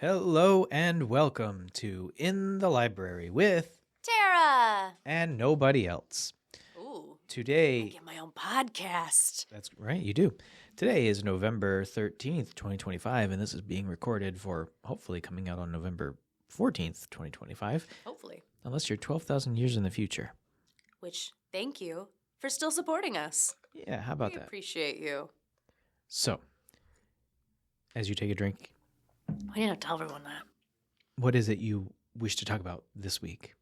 Hello and welcome to In the Library with Tara and nobody else. Ooh, Today, I get my own podcast. that's right, you do. Today is November 13th, 2025, and this is being recorded for hopefully coming out on November 14th, 2025. Hopefully. Unless you're 12,000 years in the future. Which, thank you for still supporting us. Yeah, how about We that? appreciate you. So, as you take a drink, I need to tell everyone that. what is it you wish to talk about this week?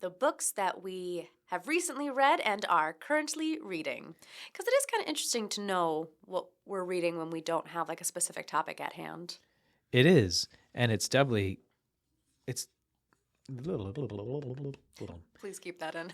The books that we have recently read and are currently reading. Because it is kind of interesting to know what we're reading when we don't have like a specific topic at hand. It is, and it's doubly, it's Please keep that in.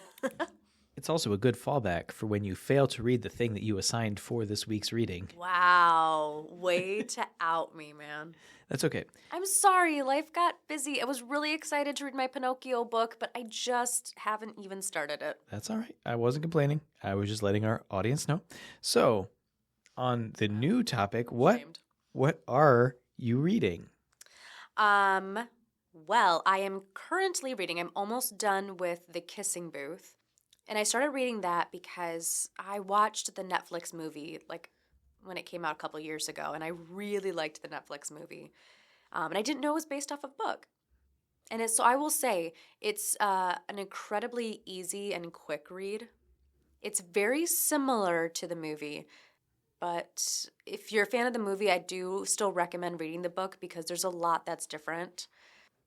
It's also a good fallback for when you fail to read the thing that you assigned for this week's reading. Wow. Way to out me, man. That's okay. I'm sorry. Life got busy. I was really excited to read my Pinocchio book, but I just haven't even started it. That's all right. I wasn't complaining. I was just letting our audience know. So, on the new topic, what are you reading? Well, I am currently reading. I'm almost done with The Kissing Booth. And I started reading that because I watched the Netflix movie like when it came out a couple years ago, and I really liked the Netflix movie. And I didn't know it was based off a book. And so I will say it's an incredibly easy and quick read. It's very similar to the movie, but if you're a fan of the movie, I do still recommend reading the book because there's a lot that's different.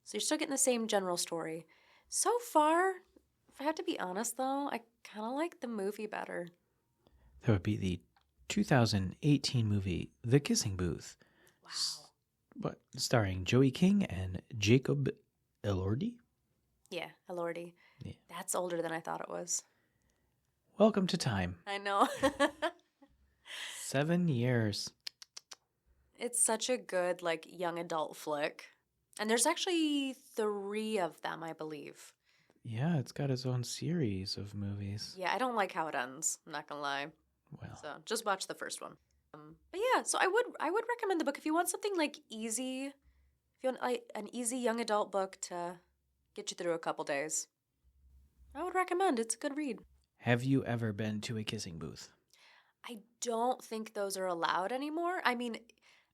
So you're still getting the same general story. So far, if I have to be honest, though, I kind of like the movie better. That would be the 2018 movie, The Kissing Booth. Wow. Starring Joey King and Jacob Elordi? Yeah, Elordi. Yeah. That's older than I thought it was. Welcome to time. I know. 7 years. It's such a good, like, young adult flick. And there's actually 3 of them, I believe. Yeah, it's got its own series of movies. Yeah, I don't like how it ends. I'm not gonna lie. Well, So just watch the first one. But yeah, so I would recommend the book if you want something like easy. If you want like an easy young adult book to get you through a couple days, I would recommend. It's a good read. have you ever been to a kissing booth? I don't think those are allowed anymore. I mean,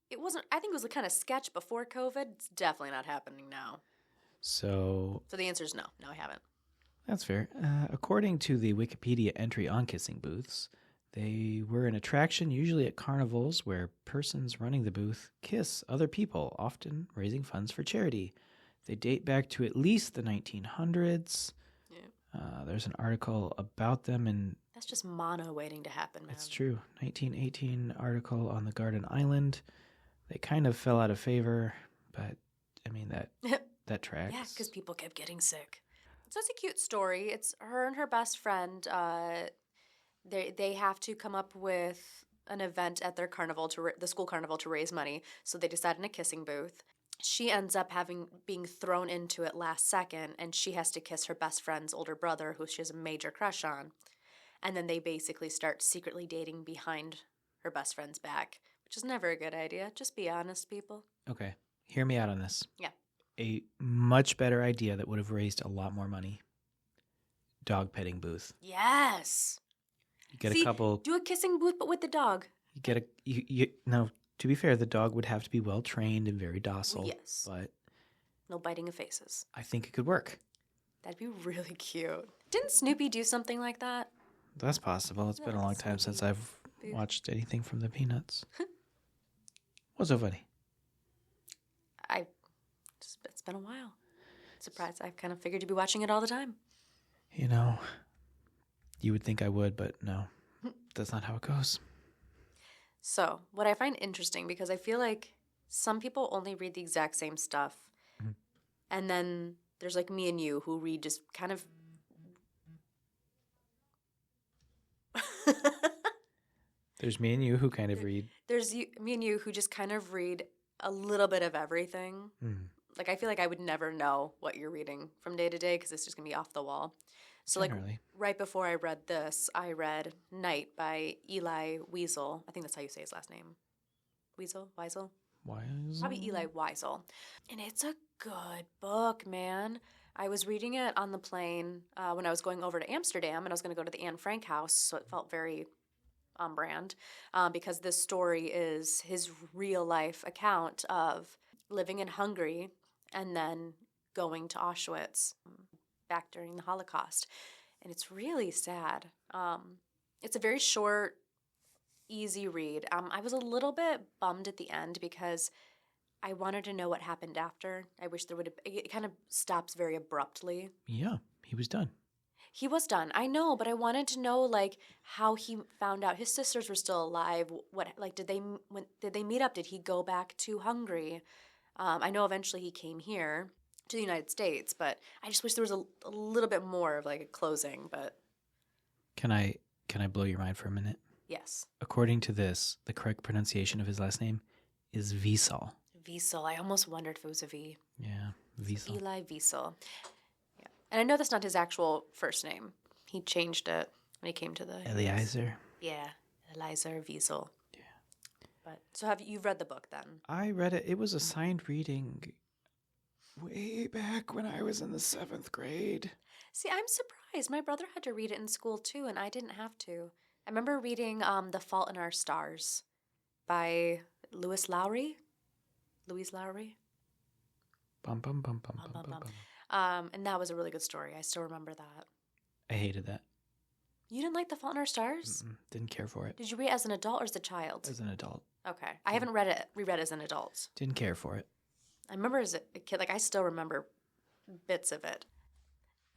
it wasn't. I think it was a kind of sketch before COVID. It's definitely not happening now. So So the answer is no. No, I haven't. that's fair. According to the Wikipedia entry on kissing booths, they were an attraction usually at carnivals where persons running the booth kiss other people, often raising funds for charity. They date back to at least the 1900s. Yeah. There's an article about them in... That's just mono waiting to happen, man. It's true. 1918 article on the Garden Island. They kind of fell out of favor, but I mean, that tracks. Yeah, because people kept getting sick. So it's a cute story. It's her and her best friend. They have to come up with an event at their carnival the school carnival to raise money. So they decide on a kissing booth. She ends up being thrown into it last second, and she has to kiss her best friend's older brother, who she has a major crush on. And then they basically start secretly dating behind her best friend's back, which is never a good idea. Just be honest, people. Okay, hear me out on this. Yeah. A much better idea that would have raised a lot more money. Dog petting booth. Yes. You get a couple... Do a kissing booth, but with the dog. You get Now, to be fair, the dog would have to be well trained and very docile. Yes. But no biting of faces. I think it could work. That'd be really cute. Didn't Snoopy do something like that? That's possible. It's been a long time since I've watched anything from the Peanuts. What's so funny? It's been a while. Surprised. I kind of figured you'd be watching it all the time. You know, you would think I would, but no. That's not how it goes. So, what I find interesting, because I feel like some people only read the exact same stuff. Mm-hmm. And then there's like me and you who read just kind of... There's me and you who kind of read... There's me and you who just kind of read a little bit of everything. Mm. Like, I feel like I would never know what you're reading from day to day because it's just going to be off the wall. So, Generally. like, right before I read this, I read Night by Elie Wiesel. I think that's how you say his last name. Wiesel? Wiesel? Probably Elie Wiesel. And it's a good book, man. I was reading it on the plane when I was going over to Amsterdam, and I was going to go to the Anne Frank house, so it felt very on brand because this story is his real-life account of living in Hungary and then going to Auschwitz back during the Holocaust. And it's really sad. It's a very short, easy read. I was a little bit bummed at the end because I wanted to know what happened after. I wish there would have. It kind of stops very abruptly. Yeah, he was done. He was done. I know, but I wanted to know like how he found out his sisters were still alive. What did they meet up? Did he go back to Hungary? I know eventually he came here to the United States, but I just wish there was a little bit more of like a closing. But Can I blow your mind for a minute? yes, According to this, the correct pronunciation of his last name is Wiesel. Wiesel. I almost wondered if it was a V. Yeah, Wiesel. Elie Wiesel. Yeah, and I know that's not his actual first name. He changed it when he came to the Eliezer. Yeah, Eliezer Wiesel. Yeah. But so you've read the book then? I read it. It was assigned reading way back when I was in the 7th grade. See, I'm surprised. My brother had to read it in school too, and I didn't have to. I remember reading The Fault in Our Stars by Louis Lowry. Bum, bum, bum, bum, bum, bum, bum. And that was a really good story. I still remember that. I hated that. You didn't like The Fault in Our Stars? Didn't care for it. Did you read it as an adult or as a child? As an adult. Okay. I haven't reread it as an adult. Didn't care for it. I remember as a kid, like I still remember bits of it.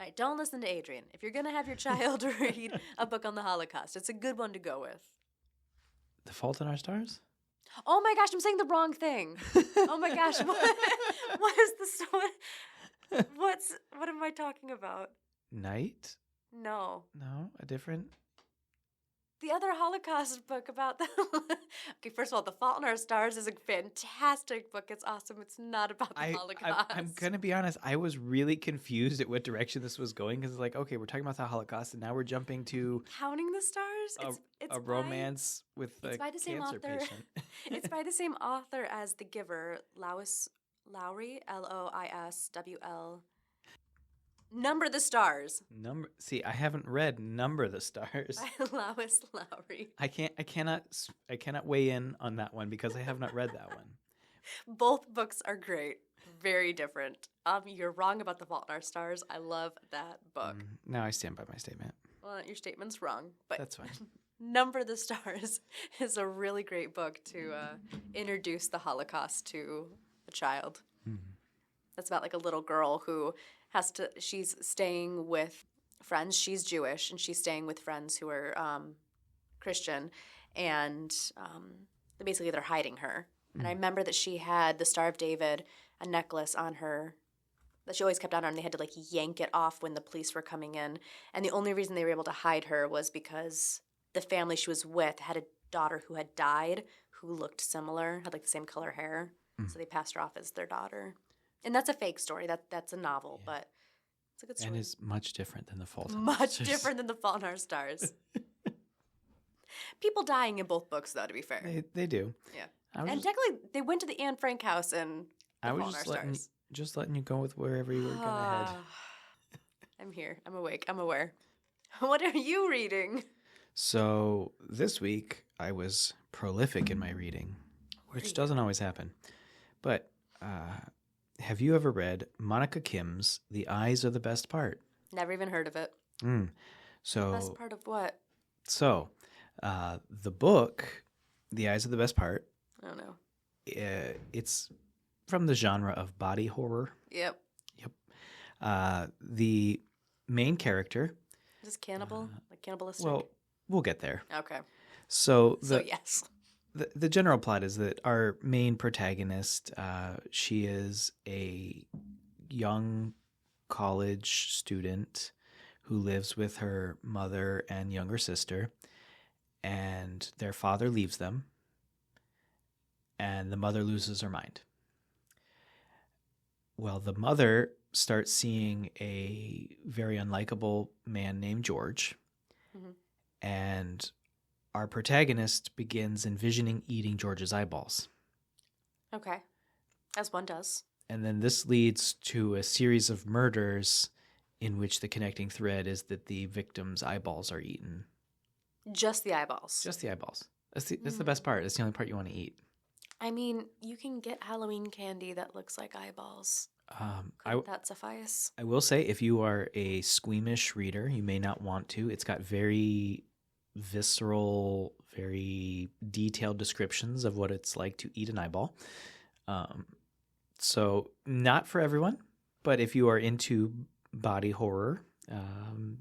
All right, don't listen to Adrian. If you're going to have your child read a book on the Holocaust, it's a good one to go with. The Fault in Our Stars? Oh my gosh, I'm saying the wrong thing. Oh my gosh, what is this? What am I talking about? Night? No. No, a different. The other Holocaust book about the... Okay, first of all, The Fault in Our Stars is a fantastic book. It's awesome. It's not about the Holocaust. I'm going to be honest. I was really confused at what direction this was going because it's like, okay, we're talking about the Holocaust and now we're jumping to... Counting the Stars? It's a romance with a cancer patient. It's by the same author as The Giver, Lowry, Loiswl. Number the Stars. See, I haven't read Number the Stars. By Lois Lowry. I cannot weigh in on that one because I have not read that one. Both books are great. Very different. You're wrong about The Fault in Our Stars. I love that book. No, I stand by my statement. Well, your statement's wrong, but That's fine. Number the Stars is a really great book to introduce the Holocaust to a child. That's about like a little girl who she's staying with friends. She's Jewish, and she's staying with friends who are Christian, and basically they're hiding her. And I remember that she had the Star of David, a necklace on her that she always kept on her, and they had to like yank it off when the police were coming in. And the only reason they were able to hide her was because the family she was with had a daughter who had died who looked similar, had like the same color hair. So they passed her off as their daughter. And that's a fake story. That's a novel, but it's a good story. And is much different than The Fault in Our Much Stars. different than The Fault in Our Stars. People dying in both books, though, to be fair. They do. Yeah. And technically, they went to the Anne Frank house in The I was Fault in Our Stars. just letting you go with wherever you were going to head. I'm here. I'm awake. I'm aware. What are you reading? So this week, I was prolific in my reading, which doesn't always happen. But have you ever read Monika Kim's The Eyes Are the Best Part? Never even heard of it. So Best part of what? So the book, The Eyes Are the Best Part, I don't know. it's from the genre of body horror. Yep. The main character... Is this cannibal? Like cannibalistic? Well, we'll get there. Okay. So yes. The general plot is that our main protagonist, she is a young college student who lives with her mother and younger sister, and their father leaves them, and the mother loses her mind. Well, the mother starts seeing a very unlikable man named George, and our protagonist begins envisioning eating George's eyeballs. Okay. As one does. And then this leads to a series of murders in which the connecting thread is that the victim's eyeballs are eaten. Just the eyeballs. Just the eyeballs. That's the best part. It's the only part you want to eat. I mean, you can get Halloween candy that looks like eyeballs. Couldn't that suffice? I will say, if you are a squeamish reader, you may not want to. It's got very visceral, very detailed descriptions of what it's like to eat an eyeball. So not for everyone, but if you are into body horror,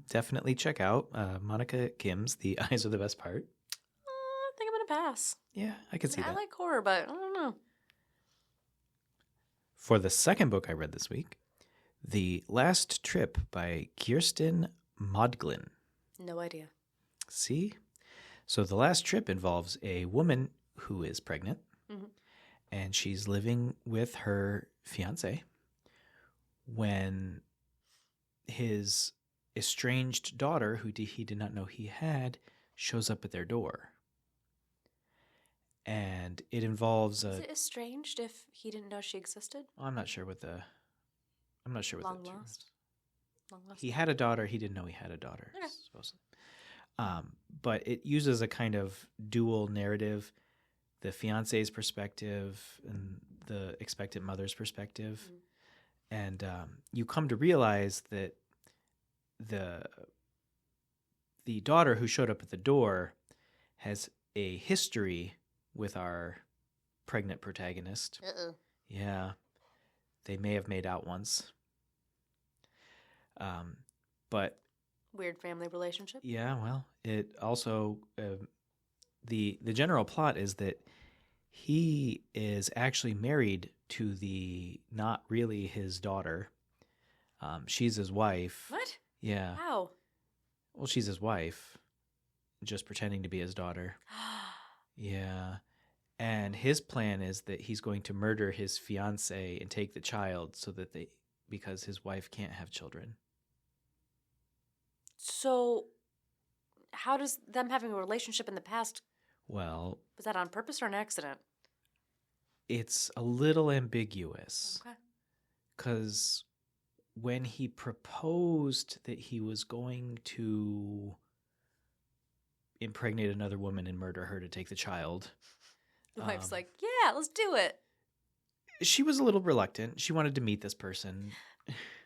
definitely check out Monika Kim's The Eyes Are the Best Part. I think I'm going to pass. Yeah, I can see that. I like horror, but I don't know. For the second book I read this week, The Last Trip by Kiersten Modglin. No idea. See? So The Last Trip involves a woman who is pregnant, and she's living with her fiancé when his estranged daughter, who he did not know he had, shows up at their door. And it involves Is it estranged if he didn't know she existed? I'm not sure what the Long term lost? is. Long lost? He had a daughter. He didn't know he had a daughter, Okay. supposedly. But it uses a kind of dual narrative, the fiance's perspective and the expectant mother's perspective. And you come to realize that the daughter who showed up at the door has a history with our pregnant protagonist. Uh-oh. Yeah. They may have made out once. But Weird family relationship. yeah, well, it also the general plot is that he is actually married to the not really his daughter. She's his wife. What? Yeah. How? Well, she's his wife, just pretending to be his daughter. Yeah. And his plan is that he's going to murder his fiance and take the child because his wife can't have children. So, how does them having a relationship in the past, Well, was that on purpose or an accident? it's a little ambiguous. Okay. Because when he proposed that he was going to impregnate another woman and murder her to take the child, The wife's like, yeah, let's do it. she was a little reluctant. She wanted to meet this person.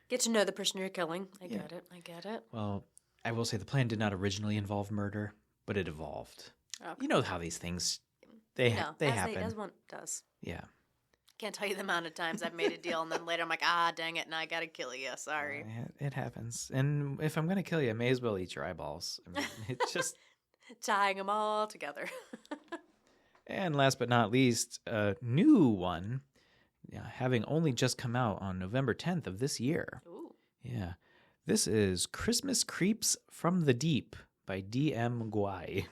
Get to know the person you're killing. I Yeah. get it. Well, I will say the plan did not originally involve murder, but it evolved. Okay. You know how these things, they happen. As one does. Yeah. Can't tell you the amount of times I've made a deal and then later I'm like, dang it, now I gotta kill you. Sorry. It happens. And if I'm going to kill you, I may as well eat your eyeballs. I mean, it's just... Tying them all together. And last but not least, a new one, having only just come out on November 10th of this year. Ooh. Yeah. This is Christmas Creeps from the Deep by D.M. Guay.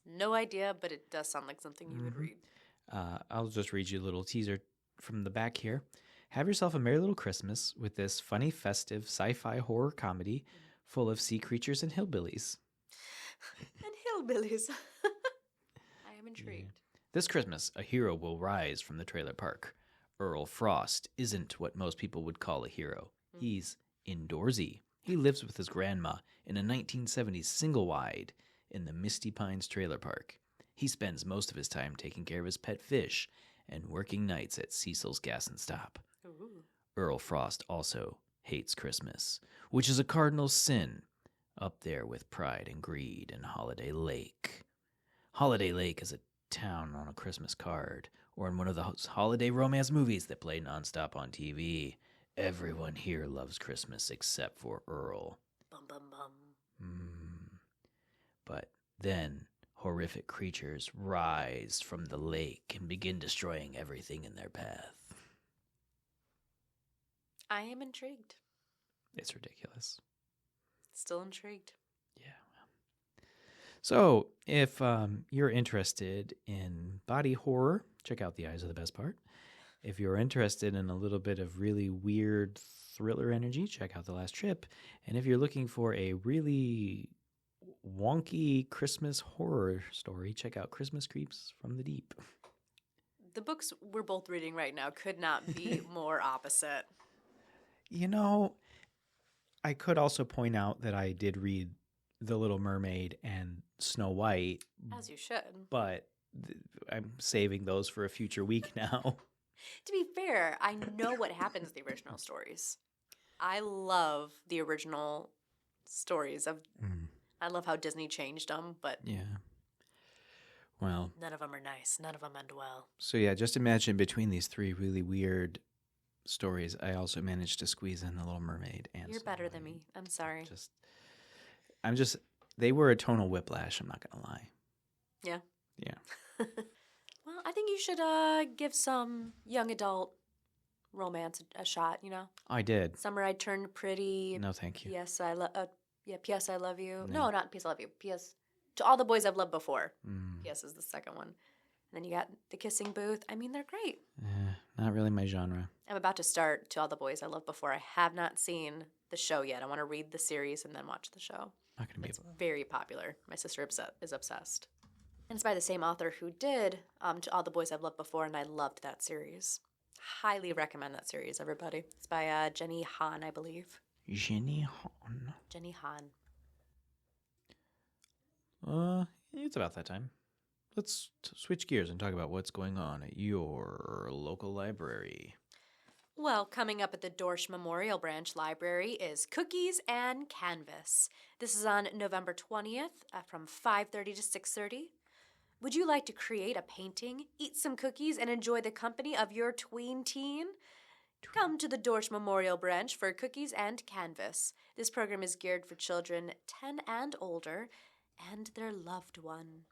No idea, but it does sound like something you would read. I'll just read you a little teaser from the back here. Have yourself a merry little Christmas with this funny, festive sci-fi horror comedy full of sea creatures and hillbillies. And hillbillies. I am intrigued. This Christmas, a hero will rise from the trailer park. Earl Frost isn't what most people would call a hero. He's indoorsy. He lives with his grandma in a 1970s single-wide in the Misty Pines trailer park. He spends most of his time taking care of his pet fish and working nights at Cecil's Gas and Stop. Ooh. Earl Frost also hates Christmas, which is a cardinal sin, up there with Pride and Greed and Holiday Lake. Holiday Lake is a town on a Christmas card, or in one of those holiday romance movies that play nonstop on TV. Everyone here loves Christmas except for Earl. Bum, bum, bum. But then horrific creatures rise from the lake and begin destroying everything in their path. I am intrigued. It's ridiculous. Still intrigued. Yeah. So, if you're interested in body horror, check out The Eyes Are the Best Part. If you're interested in a little bit of really weird thriller energy, check out The Last Trip. And if you're looking for a really wonky Christmas horror story, check out Christmas Creeps from the Deep. The books we're both reading right now could not be more opposite. You know, I could also point out that I did read The Little Mermaid and Snow White. As you should. But I'm saving those for a future week now. To be fair, I know what happens in the original stories. I love the original stories. I love how Disney changed them, but yeah. Well, none of them are nice. None of them end well. So yeah, just imagine between these three really weird stories, I also managed to squeeze in The Little Mermaid. And You're better than me. I'm sorry. They were a tonal whiplash, I'm not going to lie. Yeah. Yeah. Well, I think you should give some young adult romance a shot, you know? I did. Summer I Turned Pretty. No, thank you. P.S. I Love You. No, not P.S. I Love You. P.S. To All the Boys I've Loved Before. P.S. is the second one. And then you got The Kissing Booth. I mean, they're great. Not really my genre. I'm about to start To All the Boys I Loved Before. I have not seen the show yet. I want to read the series and then watch the show. Not gonna be It's very popular. My sister is obsessed. And it's by the same author who did To All the Boys I've Loved Before, and I loved that series. Highly recommend that series, everybody. It's by Jenny Han, I believe. Jenny Han. Jenny Han. It's about that time. Let's switch gears and talk about what's going on at your local library. Well, coming up at the Dorsch Memorial Branch Library is Cookies and Canvas. This is on November 20th from 5:30 to 6:30. Would you like to create a painting, eat some cookies, and enjoy the company of your tween teen? Come to the Dorsch Memorial Branch for Cookies and Canvas. This program is geared for children 10 and older and their loved one.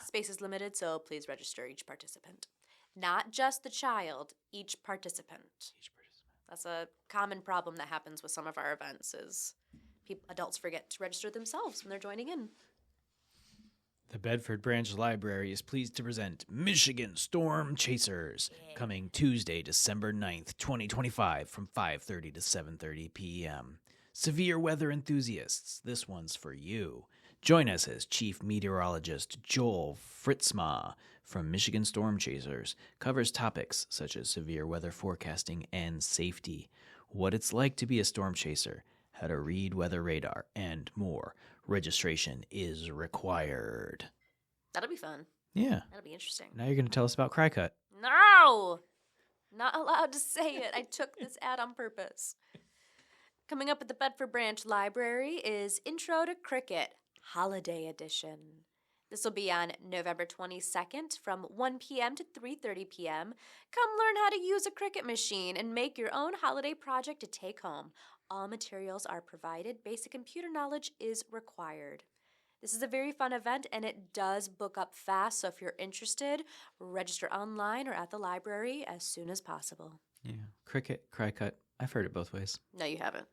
Space is limited, so please register each participant. Not just the child, each participant. That's a common problem that happens with some of our events is adults forget to register themselves when they're joining in. The Bedford Branch Library is pleased to present Michigan Storm Chasers, coming Tuesday, December 9th, 2025, from 5:30 to 7:30 p.m. Severe weather enthusiasts, this one's for you. Join us as Chief Meteorologist Joel Fritzma from Michigan Storm Chasers covers topics such as severe weather forecasting and safety, what it's like to be a storm chaser, how to read weather radar, and more. Registration is required. That'll be fun. Yeah. That'll be interesting. Now you're going to tell us about Crycut. No! Not allowed to say it. I took this ad on purpose. Coming up at the Bedford Branch Library is Intro to Cricket, Holiday Edition. This will be on November 22nd from 1 p.m. to 3:30 p.m. Come learn how to use a Cricut machine and make your own holiday project to take home. All materials are provided. Basic computer knowledge is required. This is a very fun event, and it does book up fast, so if you're interested, register online or at the library as soon as possible. Yeah. Cricut, Crycut. I've heard it both ways. No, you haven't.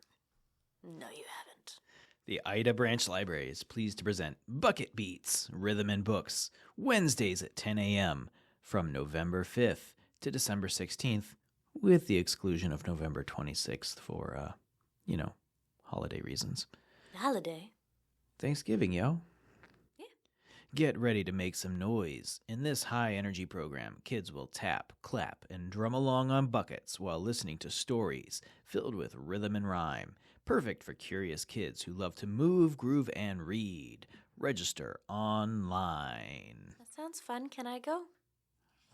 No, you haven't. The Ida Branch Library is pleased to present Bucket Beats, Rhythm and Books, Wednesdays at 10 a.m. from November 5th to December 16th, with the exclusion of November 26th for, holiday reasons. Holiday? Thanksgiving, yo. Yeah. Get ready to make some noise. In this high-energy program, kids will tap, clap, and drum along on buckets while listening to stories filled with rhythm and rhyme. Perfect for curious kids who love to move, groove, and read. Register online. That sounds fun. Can I go?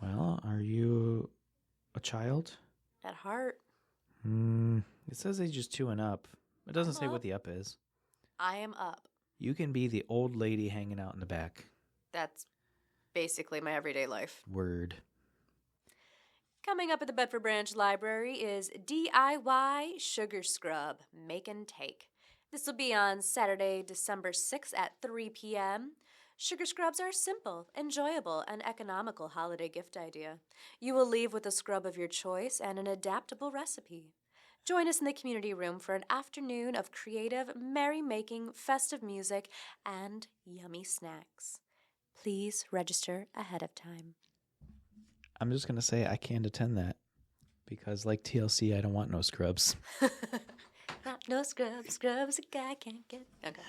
Well, are you a child? At heart. It says ages 2 and up. It doesn't say what the up is. I am up. You can be the old lady hanging out in the back. That's basically my everyday life. Word. Coming up at the Bedford Branch Library is DIY Sugar Scrub, Make and Take. This will be on Saturday, December 6th at 3 p.m. Sugar scrubs are simple, enjoyable, and economical holiday gift idea. You will leave with a scrub of your choice and an adaptable recipe. Join us in the community room for an afternoon of creative, merry-making, festive music, and yummy snacks. Please register ahead of time. I'm just going to say I can't attend that because, like TLC, I don't want no scrubs. Not no scrubs, scrubs a guy can't get. Okay.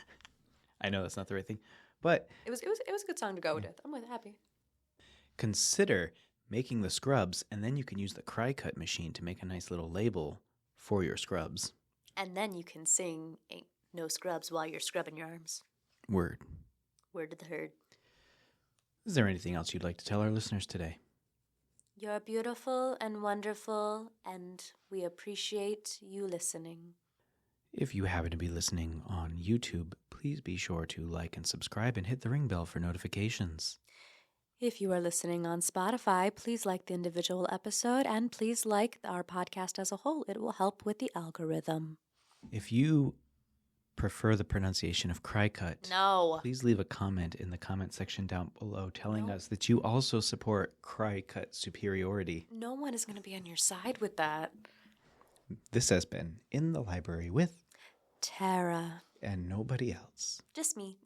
I know that's not the right thing, but It was a good song to go with. I'm happy. consider making the scrubs, and then you can use the cry cut machine to make a nice little label for your scrubs. And then you can sing Ain't No Scrubs while you're scrubbing your arms. Word. Word to the herd. Is there anything else you'd like to tell our listeners today? You're beautiful and wonderful, and we appreciate you listening. If you happen to be listening on YouTube, please be sure to like and subscribe and hit the ring bell for notifications. If you are listening on Spotify, please like the individual episode and please like our podcast as a whole. It will help with the algorithm. If you prefer the pronunciation of cry cut, No. please leave a comment in the comment section down below telling us that you also support cry cut superiority. No one is going to be on your side with that. This has been In the Library with Tara. and nobody else. Just me.